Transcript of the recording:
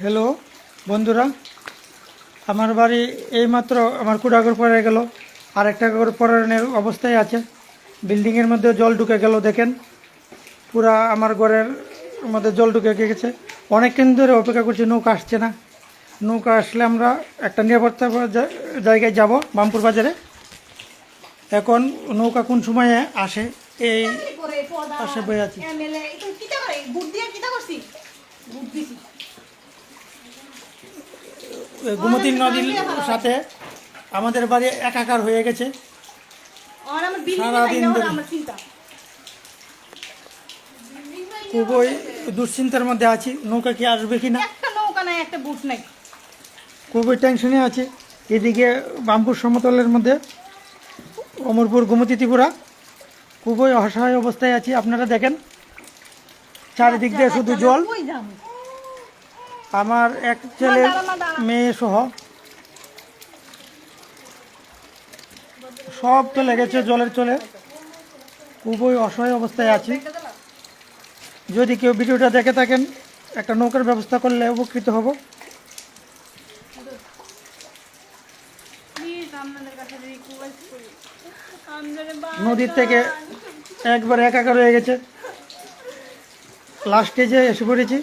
Hello বন্ধুরা, আমার বাড়ি এইমাত্র আমার কুড়াঘর পড়ে গেল, আর একটা ঘর পড়ানোর অবস্থায় আছে। বিল্ডিংয়ের মধ্যে জল ঢুকে গেল, দেখেন পুরা আমার ঘরের মধ্যে জল ঢুকে গেছে। অনেকক্ষণ ধরে অপেক্ষা করছি, নৌকা আসছে না। নৌকা আসলে আমরা একটা নিরাপত্তা জায়গায় যাব, বামপুর বাজারে। এখন নৌকা কোন সময়ে আসে এই পাশে বয়ে আছি। গোমতী নদীর সাথে আমাদের বাড়ি একাকার হয়ে গেছে সারাদিন ধরে। খুবই দুশ্চিন্তার মধ্যে আছি, নৌকা কি আসবে কিনা, খুবই টেনশনে আছি। এদিকে বামপুর সমতলের মধ্যে অমরপুর গোমতী ত্রিপুরা, খুবই অসহায় অবস্থায় আছি। আপনারা দেখেন চারিদিক দিয়ে শুধু জল। আমার এক ছেলে মেয়ে সহ সব চলে গেছে জলের চলে, খুবই অসহায় অবস্থায় আছি। যদি কেউ ভিডিওটা দেখে থাকেন, একটা নৌকার ব্যবস্থা করলে উপকৃত হব। নদীর থেকে একবার একাকার হয়ে গেছে, লাস্টে যে এসে পড়েছি।